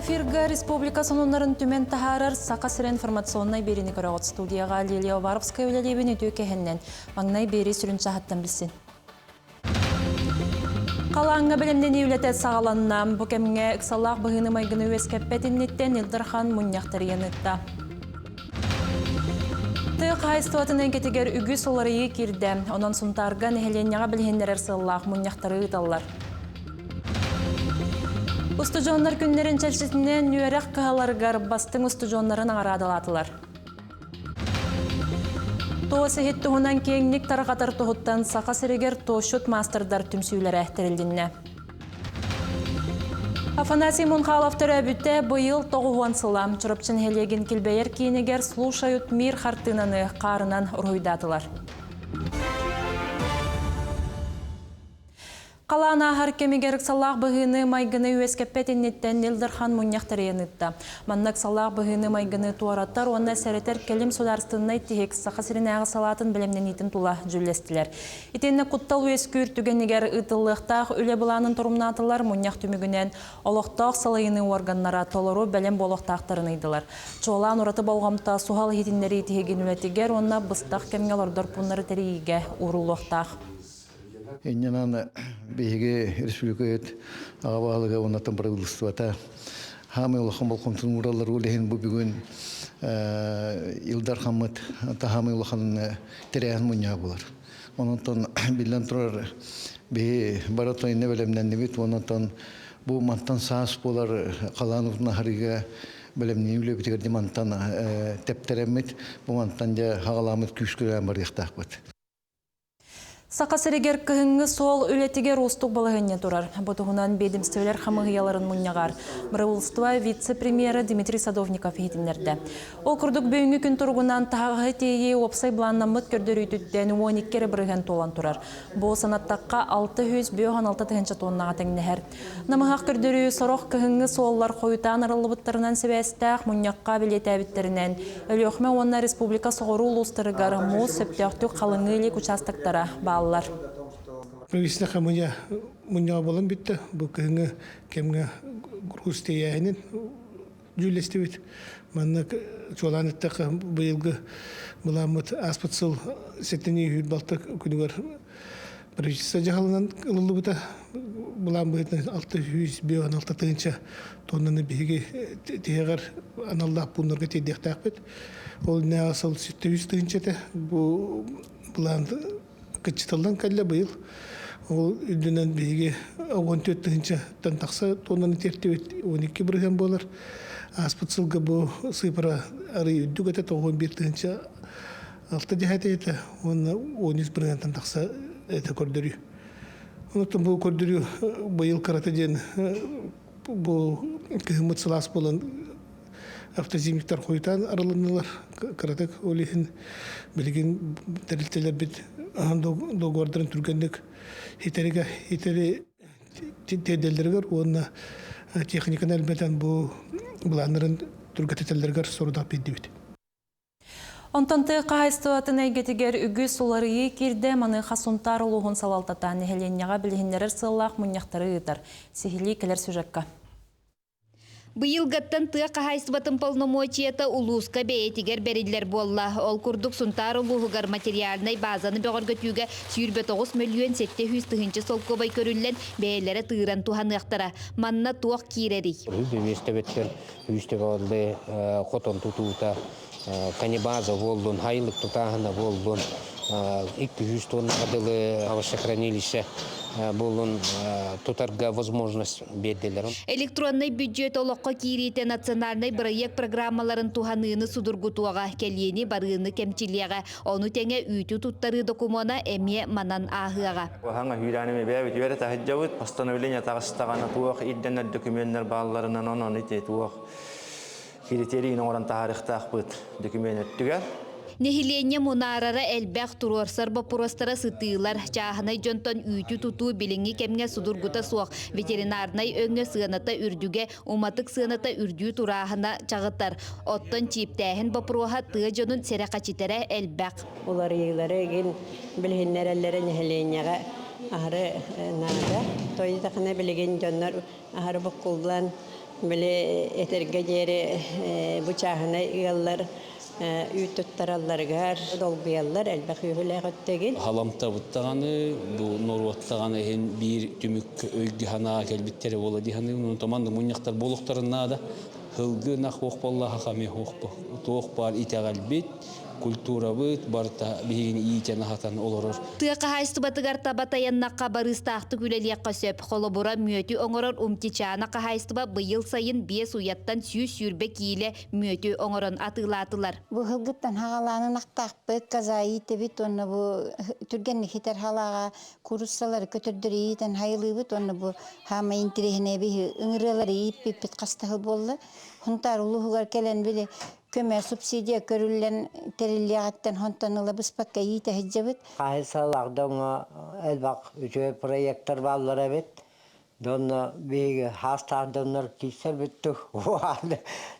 эфирга республика сонунларын түмен тахарар сақасыр информационной берini көріғыт студияға Лилия Варовская өлелебін өту кәхіннен маңнай бері сүрін чахаттан білсін. Қалаңға білімден еулетет сағаланнам. Бұ кәміңе ұқсалақ бұғыны майғыны өскәппетіннеттен Илдархан мұнияқтар енітті. Тық хайстуатының кетігер үгі соларыйы керді. Онан сұнтарға нәхеленяға білгендерер сыллақ мұнияқтары ұталар. Устужонлар күнлерін чәлшетінен нүйерек қағаларғар бастың устужонларын ағарадалатылар. Тоғысы хеттіғынан кеңнік тарақатар тұғыттан сақа сірегер тоғшут мастердар түмсүйлері әхтерілдінне. Афанасий Мунхаловтары өбітті бұйыл тоғуан сылам. Чұрапчын хелеген келбейер кейінегер слушают мир хартынаны қарынан ұройдатылар. Қалана ағар кемегерік салақ бұғыны майғыны өскәппетіннеттен Илдархан мұнияқтары енітті. Маннақ салақ бұғыны майғыны туараттар, онына сәреттер келім сударстыннай тихек сақасырын ағы салатын білімнен етін тула жүлестілер. Итенні құттал өскүр түгенегер ұтылықтақ үлі бұланын тұрымнатылар мұнияқ түмігінен олықтақ салайыны органнара толыру бәлем болықтақтарын айдылар. Чоолан ұраты болғамта суғал хетіндері тихеген үлетігер, онына бұстақ кемгел ордар пұнлары тәрейге ұрулықтақ. Еннен бейге республикает ағабалыға онаттан правительствата хамы олақын болқымтын ұралар олеген бұл бүгін Илдархамыт тахамы олақын тәрәйін мұния болар. Онаттан білден тұрар бей баратайны бәлемнен немет, онаттан бұл мантан саас болар қалануына харыға бәлемнен үлі бітігерді мантан тәптәрәмет, бұл мантан да хағаламыт күшкілерін бар ектақ бәд. Сақасырегер кіғіңі сол үлетігер ұстық балығынне тұрар. Бұтығынан бедімстевелер қамығияларын мұнияғар. Мырылыстыва вице-премьері Дмитрий Садовников етіндерді. Ол күрдік бөйінгі күн тұрғынан тағы тейе опсай бұланна мұт көрдер үйтіттен 12 кері бірген толан тұрар. Бұл санаттаққа 600-6 тоннаға тәңнәр. Намығақ көрдері сороқ кіғіңі соллар қойытан арылы бұттарынан себәстәқ мұнияққа білет әбіттерінен. Өліқме онына республика соғыру ұлыстырығар мұл сөптіқтік қалыңы елек участықтара бал. Правительство хамыня болан битті. Бұл күйіңі кемгі грустияйынын жүлесті бит. Манна чоланыттақы бұйылғы бұламыт аспытсыл сеттені үйір балты күнігер правительство жағалынан ұлылы бұта. Бұлам бұйытын 616 тоннаны бейге тегер аналлақ бұнырға тедектақ бет. Ол не асыл 700 бұланды кычытылдан кәлі бұйыл. Ол үйдінен бейге 14-тігінші тантақса тоннаны тертебет 12 бірген болар. Аспытсылға бұл сыпыра ары үйді көтет 11-тігінші 6 дегеті еті. Оны 13 бірген тантақса әті көрдірі. Онықтың бұл көрдірі бұйыл қараты ден бұл күйіміт сылас болан автозимиктар қойытан арылынылар. Қаратық олейін білген тәрілтелер бет доғардырын түргендік хитері теделдергер, онына техниканы әлбәтен бұланырын түргететелдергер сұрудақ бейді бейді. Онтанты қағайстуатын әйгетігер үгі соларыйы керді маны қасунтар ұлығын салалтатан әхеленяға білгендерер сыллақ мұнияқтары ұйтар. Сихили келер сюжетка. Бұйыл ғаттан тұя қағайсыбатын полномочиеті ұлуысқа бәйетігер бәрілер болла. Ол күрдік сұнтар ұлығығар материалынай базаны бәғыр көтіуге 29 миллион 700 тұхынчы сол көбай көрілен бәйелері тұйран туғаны ақтара. Манна туақ кейрері. Үстебеттер, үстебалды қотон тұтуыта, канибаза болдың, хайлық тұтағына болдың, 200 тонна ғадылы авашахранилище болын тутарга возможность берделер. Электронный бюджет олоққа кириете национальный проект программаларын туханыны судургутуаға келені барыны кемчилияға. Оны тәңе үйту туттары докумена әме манан ағыға. Ханга хүйранеме бәбет үйәрі тәхіджауыт, постановление тағыстағаны туақ, идденер документтер бағаларынан онын ете туақ. Критерийін оран тарихтақ бұд документ түгер. Нехилене мунарара элбәк турорсар бапурастара сытыылар чаханай жонтон үйтү тутуу билинги кемге судургута суак ветеринарнай өңө сыаната үрдүге уматык сыаната үрдүү турахана чагыттар оттон чиптәһин бапуруха тыа жонун серекачитере элбәк. Улар егеләре ген билһиннәрәләре нехиленега ахары нада тойда хана билеген жоннор ахары букулдан Böyle eterge yeri bıçağına yıllar ütüttarallargar dolguyallar elbette hüle öttegil. Halamta buttağını, bu norvattağını hen bir tümük öygü hana kelbitleri ola dihanı, onu tamam da munyaktar boluktarına da hılgı nak hoqpallaha xame hoqpa. Toqpar itagalbit, kultura bit, barta bihin iyicen hatan oloror. Tыақа хайстыбатыгар табатаяннаққа барыстақты күлелияққа сөп, қолыбыра мөті оңырын умтичаанаққа хайстыба бұйыл сайын 5 уяттан сүйрбе кейлі мөті оңырын атылатылар. Бу хылгыттан хагаланын ақтақпыт, казайы тебит, онны бу түргенні хитер халаға куруссалары көтірдірейден хайылыбыт, онны бу хама интерехіне бі үңірелері иппиппит қастығы болды. Хунтар улуғығар келен білі көмө субсидия көрүлен терилиягаттан хонтонула быспакка ийте хиджабыт. Кайсалардың элбак үчө проекттер баллар бит. Донна биги хастардыннар кисер битту.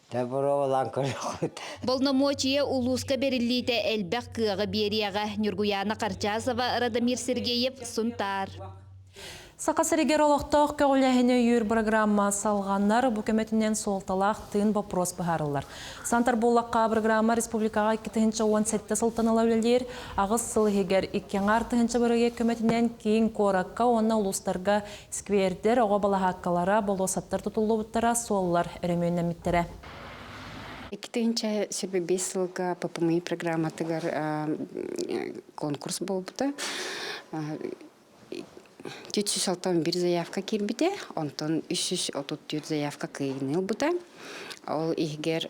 Табыровалан көрөт. Болна мочие улуска берилите элбек кыгы берияга Нюргуяна Карчасова, Радамир Сергеев, Сунтар. Сақасырегер олықтық көгіләхіне үйір программа салғанлар бүкеметінен солталақ тыын вопрос бұхарылар. Сантар болаққа программа республикаға 2-17 сылтанала өлелер, ағыз сылығегер 2-артығыншы біріге көметінен кейін қораққа, онна ұлыстарға сквердер, оға балахаққалара, болосаттар тұтылы бұттара солылар өремейінен миттері. 2-5 сылға ППМИ программа тығар конкурс болыпты. 461 заявка кирбите, онтон 334 заявка кыйныл бута. Ол игер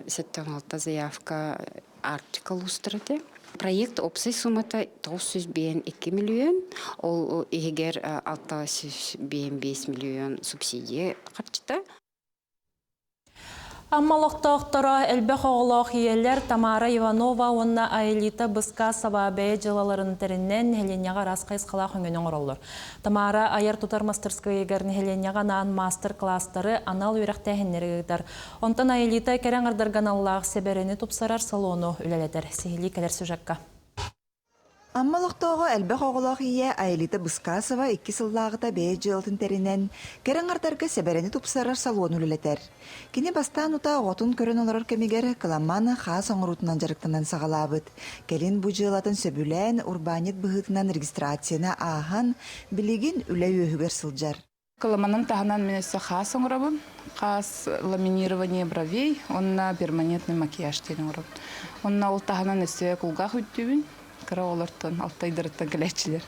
76 заявка артикл устырыты. Проект опсай сумата 902 миллион, ол игер 605 миллион субсидия қарчыта. Аммалықтақтара әлбәқ оғылақ иелер Тамара Иванова онна Аэлита Быска Сабабе жылаларын тәріннен Хеленяға расқайыз қалақ өңінен оралыр. Тамара аяр тұтар мастерская егерін Хеленяға наан мастер-кластары анал үйрәқ тәхіннері гейдар. Онтан Аэлита кәрәң ардарған Аллах себерені тұпсарар салону үлелетер. Сихили кәлер сүжәкка. Аммалықтағы әлбәқ оғылақ ие Аэлита Быскасова 2 сыллағыта бәйет жылтын тәрінен кәрін ардарға сәбәрені тұпсарар салуын үлілетер. Кені бастан ұта оғытын көрін олар кәмегер кыламманы қас оңырутынан жарықтынан сағалабыд. Кәлін бұ жылатын сөбілән урбанет бұғытынан регистрацияна ағын білеген үлі өйігер сылжар. Кыламанын тағынан менесі қас оңырабын, қас ламинирование бровей, онна перманентный макияж тені оңырабын. Онна ол тағынан өсі құлғақ өттеуін. Кара олартан алтайдырыттан кіләтчілер.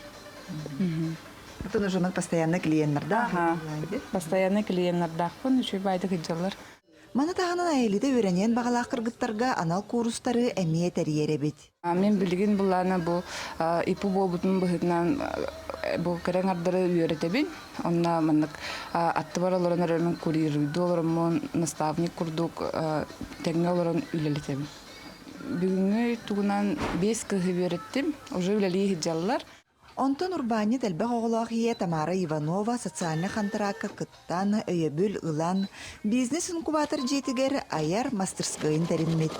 Бұтын ұжымын постоянны клиенттарда? Постоянны клиенттардақпын, үші байды күджалар. Маны тағынан Аэлита өрәнен бағалақ қырғыттарға анал курустары әмие тәриері бет. Мен білген бұланы бұл ипу болбутын бұғытынан бұл кәрәң ардары үйеретебін. Онна манық атты бар оларын өрәнін курируйды оларымын наставник күрдік тәңе оларын үйлелетебін. Бүгінгі туғынан 5 кығы береттім, уже үләлі хиджалылар. Онтон урбанет әлбәқ оғылақ ие Тамара Иванова социальны қантыраққа кыттан өйебіл ұлан бизнес-инкубатор жетігер аяр мастерскайын тәріммет.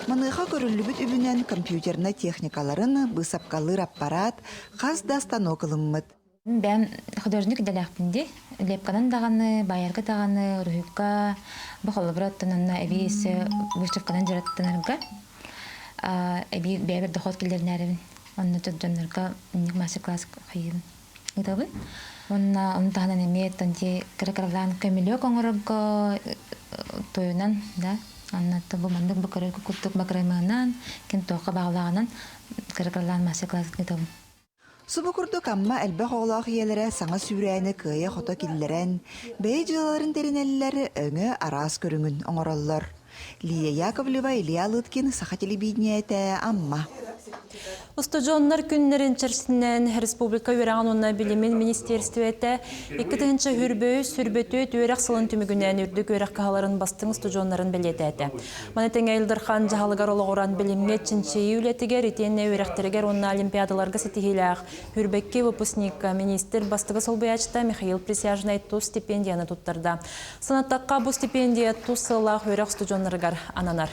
Маныға көрілібіт үбінен компьютерна техникаларын бұсапқалыр аппарат қаз дастанок ылыммыт. Бән художник дәләқпінде, лепкадан дағаны, байарғы дағаны, рухипка, бұқылы біраттынына әбейесі выставкадан жараттынырға. Әбей бәбір дұқот келдерін әрібін. Онны тұджанларға мастер-класс қайын ұдабы. Онна ұмтағынан әмет, онде кірі-кірілан көмілі қоңырығы тойынан, онна тұбы мандық бұқыры күттік бақыраймағынан, кен тоқы бағылағынан кірі-кірілан мастер-класс ұдабы. Субы күрдік амма әлбәқ оғылақ иелері саңа сүйрәйіні күйе қото келдерін, бәй жылаларын терінәлілері өңі арас көріңін оңыралылар. Лия Яковлева, Илья Лыткин, Саха телевидение это амма. Устуджоннар күннерін чарсинен республика үйраған онна білімін министерстветі 2-ші хүрбөй сүрбөті үйрақ сылын түмігінен үрдік үйрақ қағаларын бастың устуджоннарын білеті әті. Манетен әйілдірхан жағалығар олығыран білімге чинчейі үлетігер, етенне үйрақтірігер онна олимпиадаларға сетігіліғ. Хүрбекке выпускник министр бастығы солбыячта Михаил Присяжный ту стипендияны тұттырды. Сынаттаққа бұл стипендия ту сылақ үйрақ устуджоннарығар ананар.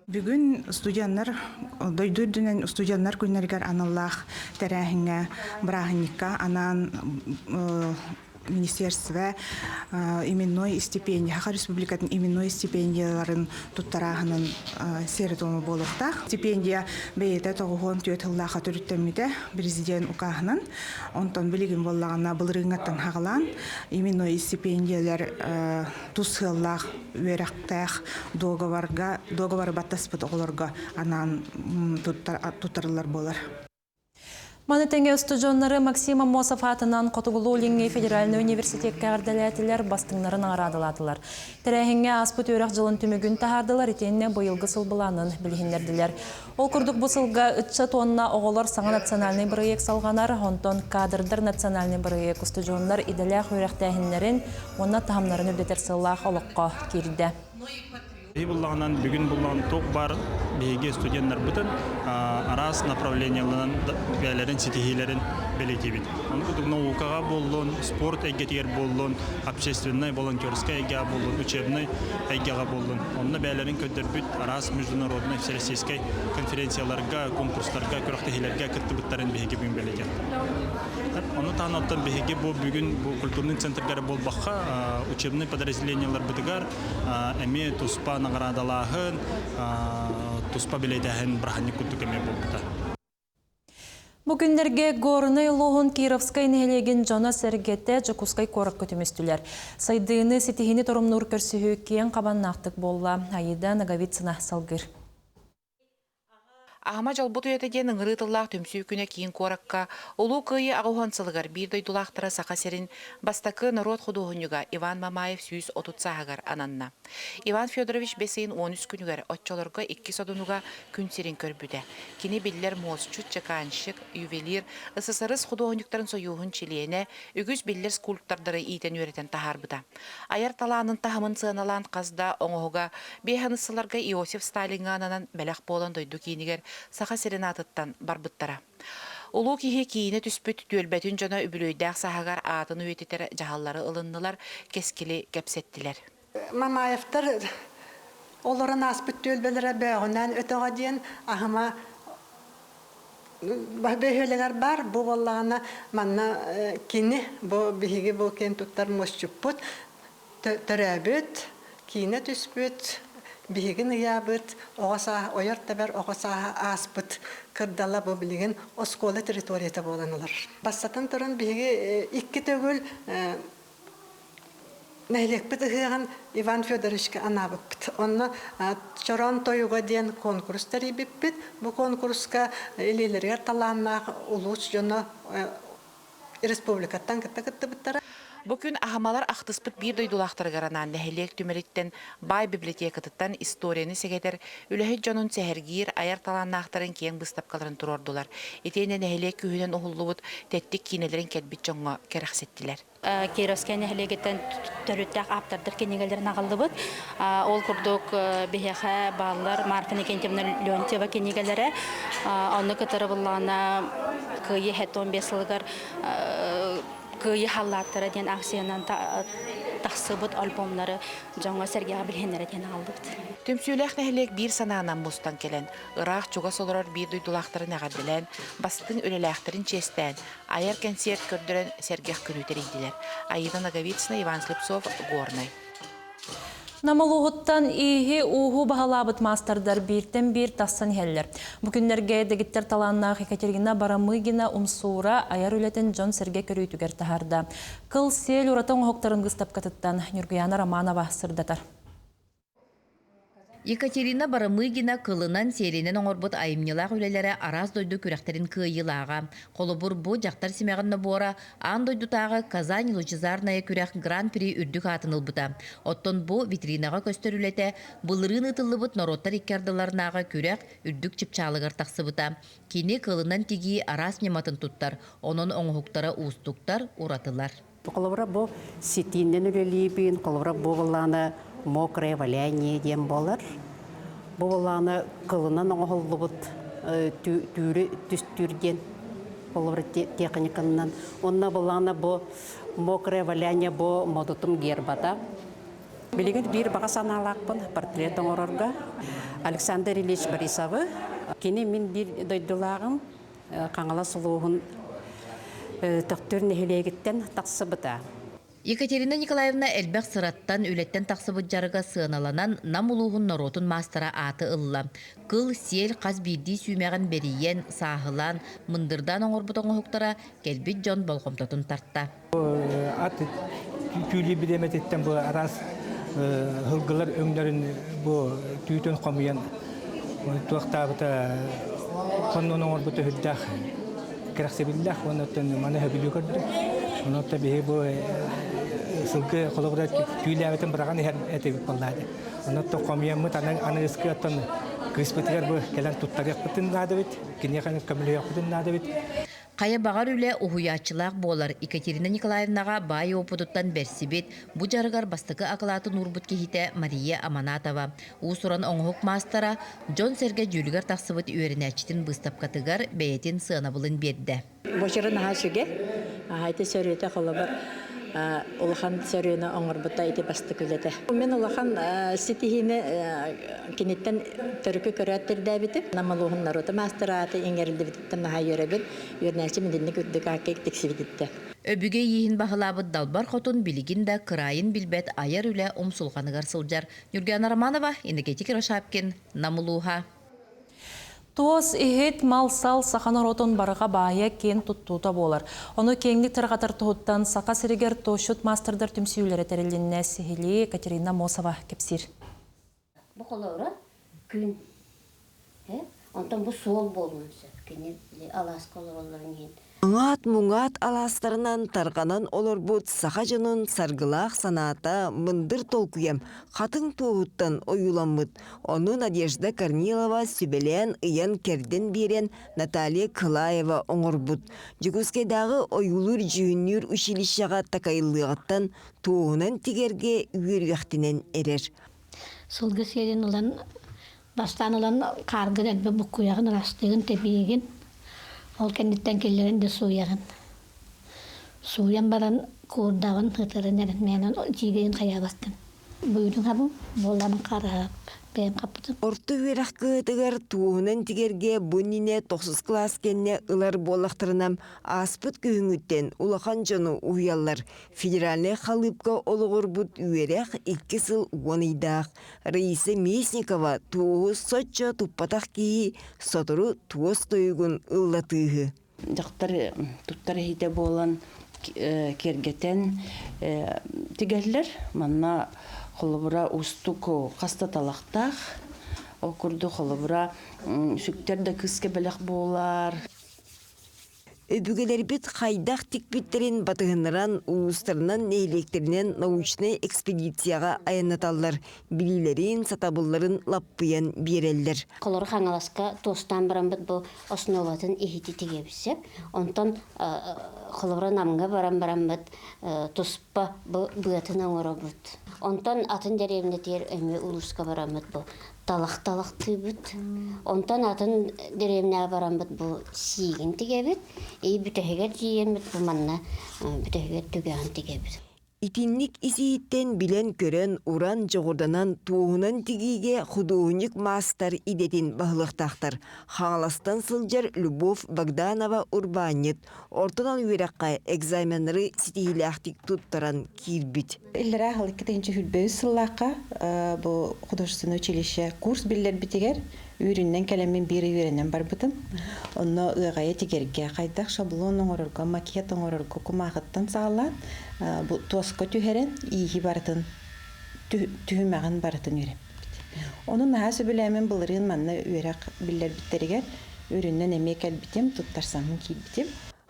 Бүгін студенттар, дойдырдынан студенттар күннергер аналлах тәрәхіңе, бірағыныққа анан министерство именной стипендия, Хаха Республикатын именной стипендияларын туттарахынын серетону болуқта. Стипендия бейеті тоғуғын түйетіллаға түріттемеді президент ұқағынан. Онтан білігін болағына бұлырыңаттан хағылан именной стипендиялар тусыллақ, верақтақ, договары баттаспыт оғыларға анан туттарылар болар. Манетенге студионнары Максима Мосов атынан Котугулу Линги Федеральный университет кәғірділәтілер бастыңнарын арадыладылар. Тәрәхінге аспыт өрәқ жылын түмігін тахардылар, етеніне бұйылғы сылбыланын білгендерділер. Ол күрдік бұсылға 3 тонна оғылар саңа национальный проект салғанар, онтон кадрдар национальный проект студионлар иделях өрәқтәхінлерін, онна тахамларын үрдетер сыллақ олыққа керді. Бұллағынан бүгін бұллағын тоқ бар бейге студенттер бұтын арас направленияларын бәлерін, сетихилерін белекебін. Оны күтік наукаға болуын, спорт әйгетер болуын, общественный, волонтерская әйге болуын, учебный әйгеға болуын. Оны бәлерін көттер бүт арас международный всероссийской конференцияларға, конкурстарға, көріқтігілерге күтті бұттарын бейге бүгін белекен. Оны тағынаттан бейге бүгін культурный центргары бол баққа учебный подразделениялар бұтығар әме тұспа нағырадалағын, тұспа білейдәхін браханник күттік әме болбыта. Бүгіндерге Горный Лоғын Кировскай нәлеген жона сәргетті Жакускай қорық көтіместілер. Сайдыны сетихini торымнур көрсігі кейін қабаннақтық болла. Айыда Наговицына салғыр. Ағама жалбут өйетеден ыңырытыллақ түмсүй күні кейін қораққа, олу күйі ағуған сылғар бір дойдулақтыра сақа серін бастақы народ худуғынюға Иван Мамаев сүйіз отутсағығар ананна. Иван Федорович бесейін 13 күнігер отчаларға 2 содынуға күн серін көрбүді. Кені білдер мосчут, чаканшық, ювелир, ысысырыз худуғынюктарын союғын чилиене, үгіз білдер скульптардары ийтен өретен тахарбыда. Аяр таланын тахымын сығаналан қазда оңығыға бейханысыларға Иосиф Сталинға ананан бәләқ болан дойду кейінігер саха серенатыттан барбыттара. Улу кихи кийіне түспүт төлбәтін жона үбілөйдәқ сахагар атын өйтетер жағалары ылыннылар кескілі кәпсеттілер. Мамаевтар оларын аспыт төлбәлері бәғынан өтіға дейін ағыма бәхөлегер бар, бұл болағына манна кені, бұл бігі бұл кен тұттар мұшчыппыт, түрәбіт, кийіне түспүт, бігін ұябыт, ойыр табар оғаса аспыт кырдала бұл білген осколы территорията боланылар. Бастатын тұрын бігі 2 төгіл нәйлекпіт ұғыған Иван Федоровичка анабыппыт. Онна чорон тойуға дейін конкурстар ебіппіт. Бұл конкурска елелерге таланнағы ұлуч жоны республикаттан кітті бұттара. Бүкін ағамалар ақтыспыт бір дойдулақтырғаранан нәхелек түміріттен бай библиотекатыттан историяны сегетер үләхі жонын сәхергейір аяр таланнақтарын кейін бұстапқаларын тұрордылар. Етейіне нәхелек күйінен ұғылуыт тәттік кейнелерін кәтбіт жоңға кәрәқсеттілер. Кировская нәхелегеттен түріттәқ аптардыр кенегелерін ағылды бұд. Ол күрдік бейхе балылар Марфина Кентьевна Леонтьева кенегелері. Оны күтірі бұллағына күйі хәттон бесілгір күйі халлаттары ден акциянан тақсыбыт альбомлары жаңа сәргеға білгендері ден алдыпты. Түмсүйләқ нәхелек бір санаанан мұстан келен, ұрақ чуға солырар бір дойдулақтарын аға білен, бастың өлеләқтарын честен, аяр концерт көрдірен сәргеқ күнітер еділер. Аида Наговицына, Иван Слепцов, Горный. Намалуғыттан иғи уғу бағалабыт мастардар біртен бір тассан хеллер. Бүкіндерге дегіттер таланнақ Екатерина Барамыгина умсура аяр үлетін Джон Серге көрійтігер тахарда. Кыл сел ұратан ұғықтарын ғыстап қатыттан Нүргияна Романова сырдатар. Екатерина Барамыгина кылынан серенен оңорбут айымнылақ үлелері араз дойду күрәқтерін кыйылаға. Қолыбыр бұ жақтар семеғынны бора ан дойдутағы Казань лучезарная күрәқ гран-при үрдік атыныл бұта. Оттон бұ витринаға көстер үлеті бұлырын ұтылы бұт народтар иккардыларынаға күрәқ үрдік чіпчалығыр тақсы бұта. Кені кылынан тегі араз нематын тұттар, оның оңғықтары ұстықтар ұратылар. Қолыбыра бұ сетинен үлелейбін, қолыбыра бұ боланы мокрое валяние дем болар. Бұл боланы кылынан оңғылы бұд түстүрден қолыбыра техниканынан. Онна боланы бұ мокрое валяние бұ модутым гербата. Білеген бір баға саналақпын портрет оңырырға. Александр Ильич Борисовы. Кені мен бір дойдылағым қаңала сұлуғын тақтөр нәхелегіттен тақсы бұта. Екатерина Николаевна элбек сыраттан үлеттен тақсыбыт жарыға сыналанан нам улуғын норотун мастера аты ылла. Кыл сел қаз бирди сүймеген бериен, сағылан, мындырдан оңырбутон оғықтара келбит жон болғымтотун тартта. Аты түйли бідеметтен бұл арас ғылғылар өңдерін бұл түйтін қомыян туақтабыта қонның оңырбуты хүддақ керақсебілдақ, онаттан маны хөбілі көрді. Онатта бейі бұл сылғы қолыбыра түйілі әбетін біраған әтебіп болады. Онатта қомыянмыт аны үскі аттан күйіспетігер бұл келен тұттар яқпытын нады бет, кене қаны көмілі яқпытын нады бет. Қая бағар үлі ұхуячылақ болар Екатерина Николаевнаға бай опудуттан берсибет, бұ жарығар бастықы ақылатын урбут кехите Мария Аманатова. Усуран оңғық мастера Джон Серге жүлігер тақсыбыт үйерінәчтін бұстапқатығар бәйетін сығына бұлын берді. Бошырын аға сүге, ағайты сөрүйеті қолы бар. Улахан сөрүйені оңырбыта еті басты күлеті. Мен улахан сетихіне кенеттен түркі көрәттір дәбіті. Намалуғын наруты мастераты еңерілді бітіттен наға үйеребін. Үйернәші мендені күрдік ақек тексі бітітті. Өбіге ейін бағылабыт далбар қотын білігін да қырайын білбет айар үлі ұмсулғанығар сылжар. Нүргена Романова, Энергетик Рошапкин, Намулуха. Туос ихет мал-сал сақанар отын барыға бая кен тұттуыта болар. Оны кеңдік тұрғатыр тұғыттан сақа сірігер тошут мастердар түмсеулері тәрелінне сихили Катерина Мосова кепсир. Бұл қолауыра күн. Онтан бұл сол болуынсы. Кене алас қолауырларын ең. Мұңат аластарынан тарғанан олар бұд сақа жынын сарғылақ саната мындыр толкуям қатын туғыттан ойуламыд. Оны Надежда Корнилова сүбелен ыян керден берен Наталья Кылаева оңыр бұд. Жүгіскедағы ойулыр жүйіннер училищаға такайылығаттан туғынан тигерге үйергіқтінен әрер. Сылғы селен ұлан, бастан ұлан қарғыр әлбі бұққuyағын растығын тепейген. Ол кәнеттен келерін де суяғын. Суян баран көрдағын ғытырын әрін менің жегейін қая бастын. Бұйдың қабым, боланын қарап, бәйім қапытым. Орты верақ күйетігер туғынан тигерге бұніне 9 класс кенне ұлар болақтырынам аспыт күйіңіттен улахан жону уялар. Федеральный халыпқа олығыр бұд үйерек 2 сыл оныйдақ. Раиса Месникова туғы сотча тұппатақ кейі сотыру туғыз тойығын ұллатығы. Дақтар тұттар хейте болан кергетен тигерлер манна холобура устуку каста талактах окурду холобура сүктерде кыске белек болар. Өбүгелер бит хайдах тикбиттерин батыгыныран улустарынан нейлектеринен научный экспедицияға аянаталлар. Билилерин, сатабылларын лаппыян берелдер. Колор хаңаласка тостан барамбыт бұл основатын ихити тегебісеп. Онтан колора намға барамбыт тоспа бұятын оңырабыт. Онтан атын деревіне тер өме улуска барамбыт бұл. Талақ түйбіт. Онтан атын деревіне барамбыт бұл сиген тегебіт. Бүтәһегер жиемет бұл манна бүтәһегер түгән тегебіт. Итинник исииттен билен көрен уран жоғырданан туғынан тигиге художник мастер идетин бағылықтақтар. Хаңаластан сылжар Любовь Богданова Урбанет. Ортынан үйраққа экзаменері сетейліқтік тұттаран кирбит. Иллера халыққытынчы хүлбөй сыллаққа бұл художественное училище курс билер бітігер. Үйріннен кәлеммен бері үйренен бар бұтым. Оны ұйғайы тегерге қайдақ шаблон оңырырға, макет оңырырға күмағыттан сағалан. Туасқа түйерен, игі барытын, түйімәғын барытын үйрен. Оның нағасы біләмен бұлырын манна үйрақ білер біттерігер. Үйріннен әмек әлбітем, тұттарсамын кейбітем.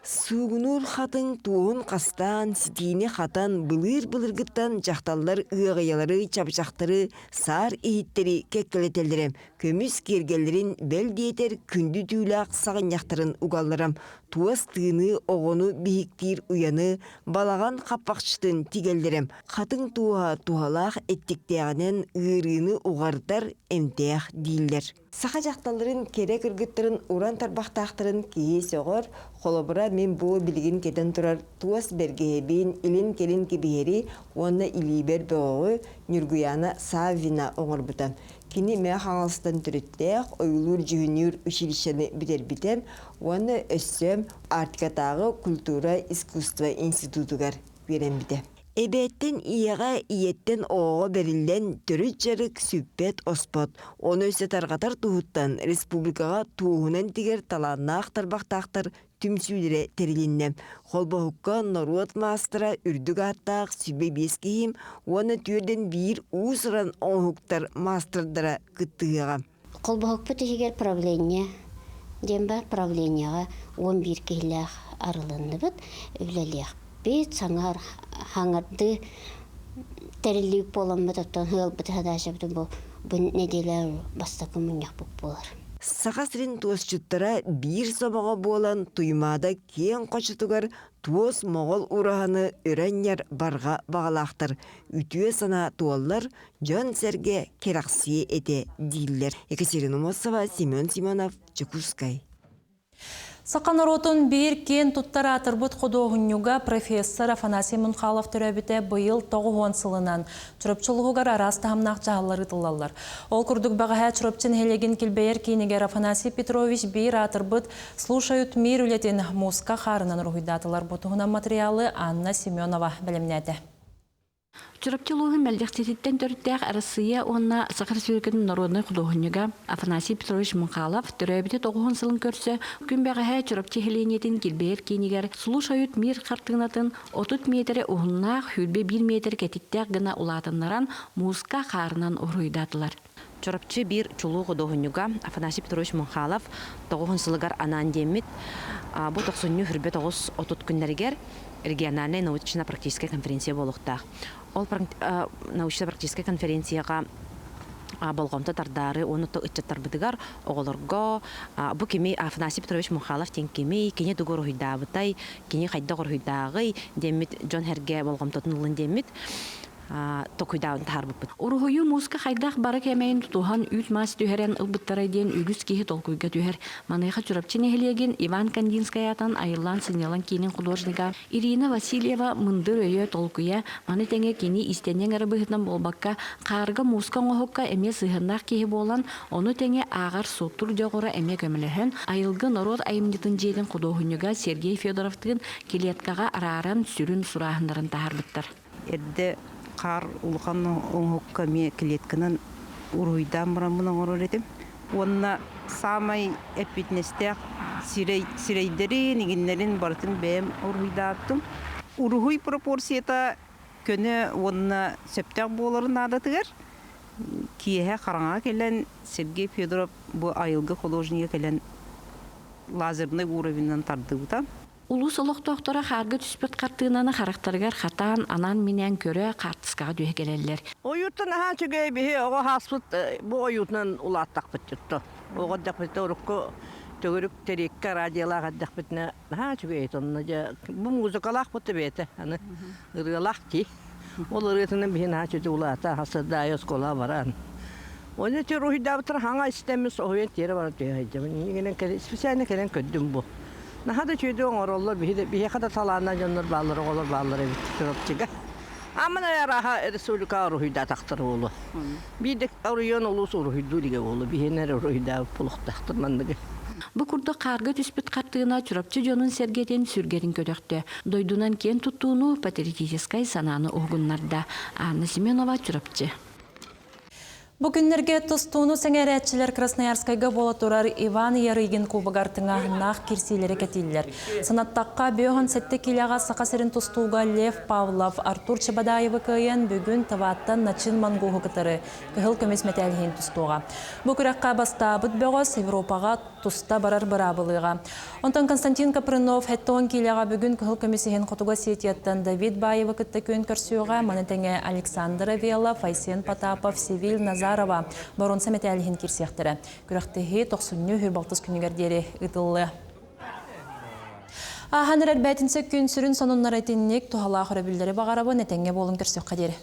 Суғынур хатын туғын қастан, ситейіне хатан бұлыр-бұлыргыттан жақталлар ұйғаялары, чапшақтары, сар ехеттері кәккілетелдерем. Көміс кергелерін бәл дейтер күнді түйләқ сағыняқтарын ұғалырам. Туас тыыны оғыны бейіктер ұяны, балаған қаппақшытын тигелдерем. Хатын туға туғалақ әттіктеғінен ұйырыны ұғардар әмтеяқ дейілдер. Сақа жақталарын керек ұргыттарын уран тарбақтақтарын кейе соғыр, қолыбыра мен бұл білген кеден тұрар туас бергебен илин келин кебері, оны илибер бұғы Нүргуяна Савина оңыр бұтам. Кені мә қаңылыстан түріттеқ, ойлур жүгінер училищені бітер бітем, оны өссем Арткатағы культура искусства институтугар берен біте. Эбеттен ияға иеттен оға берілден түрі жарық сүппет оспот. Оны өсе тарғатар туғыттан республикаға туғынан тигер таланна ақтар-бақтақтар түмсүйлері терилинне. Холбахукка Норуот мастера үрдік аттақ сүбе бескейім, оны түрден бір ұсыран оңхуктар мастердара кыттыға. Холбахукпа тегер правление, дембар правленияға 11 кейлях арылынды бұд, өлелеқ бет, саңар, хаңарды тәрілі боламы тоттан хыл бұд хадашабды бұл неделер бастақы мұнях бұп болар. Сақасырын туосчуттара бір собаға болан туймада кен қочытугар туос моғол урағаны өрәнер барға бағалақтыр. Үтуе сана туаллар жон сәрге керақсие ете дейлер. Екатерина Мосова, Семен Симонов, Чекускай. Сақанаротын бір кен тұттар атырбыт қодоғынюға профессор Афанасий Мунхалов түрәбіте бұйыл 9 сылынан түріпчілігігар арасты хамнақ жағалары тылалар. Ол күрдік бағаға түріпчін хелеген келбейер кейінігер Афанасий Петрович бір атырбыт слушают мир үлетін музыка қарынан рухидатылар бұтығына материалы Анна Семенова білімнәді. Чурапчылығы мәлдектететтен төрттәк арасыя онна Сахар Сүйрекінің народный художнига Афанасий Петрович Мунхалов түрәбіте 9 сылын көрсі, күн бәғаға чурапчы хеленетін келбейер кейінігер слушают мир қартығынатын 30 метрі ұғыннақ хүлбе 1 метр кәтеттәк гына ұлатынларан музыка қарынан ұруйдатылар. Чурапчы бір чулу художнига Афанасий Петрович Мунхалов 9 сылығар анан демит, бұл 90 хүрбе 9-30 күннергер региональная научно-практическая конференция болуқтақ. Ол научно-практическая конференцияға болғамта тардары, оны үтчаттар бұдығар, оғылырға, бұл кеме Афанасий Петрович Мунхалов тен кеме, кене дүгір ұйдабытай, кене қайда ұйдағы, демет Джон Херге болғамтатын ұлын демет, токуйдаун тарбыппыт. Уругую музыка хайдах бары кемейин тутухан үт мас түһәрен ылбыттара ден үгүс кихи толкуйга түһәр. Маныйха чурапчын эхлеген Иван Кандинскаятан айылан сынялан кинин художника Ирина Васильева мындыр өйө толкуя маны теңе кини истенен арабыһытан болбакка карга музыка оһокка эме сыһыннах кихи болан оны теңе агар соттур жогора эме көмөлөһөн айылгы народ айымдытын жейлин художника Сергей Федоровтын килеткага араран сүрүн сураһындарын таарбыттар. Эрде қар улқан оңыққа ме клетканын уруйдан бұрамынан орыр едім. Онына самай әппетнестек сирейдері негенлерін бартын бәйім уруйдаттым. Уруй пропорцията көне онына сөптәк боларын адатығыр. Киеге қараңа келен Сергей Федоров бұл айылғы художниге келен лазерный уровеннен тардығыда. Улус олық тоқтора қарғы түспет қартығынаны қарақтарығар қатан анан менен көрі қартысқаға дүйе келелер. Ойуттан аға чүгей бейі оға хаспыт бұл ойуттан ұлаттақ бітті. Оға дақпетті ұрыққы төгірік терекке радиялаға дақпетіне аға чүгей тонына жа. Бұл музыкалақ бұтты бейті, ұрғалақ ки. Ол ұрғытының бейін аға чүгей ұлатта хасырда айыз кола баран. Оны тер ұйдабытыр хаңа істеміз ойын тері барып түйе. Специально келен көддім бұл. Нахада чүйді оңыролар, бейе қада талағына жонлар баллары олар баллары бітті. Амына яраға республика ұрухида тақтыр олы. Бейдік ұрыйон олыс ұрухиду деге олы, бейенер ұрухида бұлық тақтырмандығы. Бұл күрді қарғы түспет қартығына чурапчы жонын сергетен сүргерін көдөкті. Дойдунан кен тұттуыну патриотическай сананы оғынларда. Анна Семенова, чурапчы. Бүгіннерге тұстуыны сәңәрәтчілер Красноярскайға бола тұрар Иван Ярыгин кубығартыңа нақ керсейлері кәтелілер. Санаттаққа бөғін сәтті келяға сақасырын тұстуға Лев Павлов, Артур Чабадаевы көйен бүгін таваттан начин мангуғы кітірі кіғыл көмес мәтәліген тұстуға. Бүкіраққа баста бұд бөғыз Европаға тұста барар бұрабылыға. Онтан Константин Капрынов әттіғын келяға бүгін кіғыл көмесіген құтуға сетияттан Давид Баевы кітті көн көрсуға манетеңе Александр Авела, Файсен Потапов, Севиль Назар Барон сәмет әліген керсектірі. Күріқтігі 90 хүрбалтыз күнігердері ұтылы. Ағаныр әрбәтінсі күн сүрін сонынлар әтіннік тұғала қыры білдері бағарабы нәтәңге болын көрсек қадері.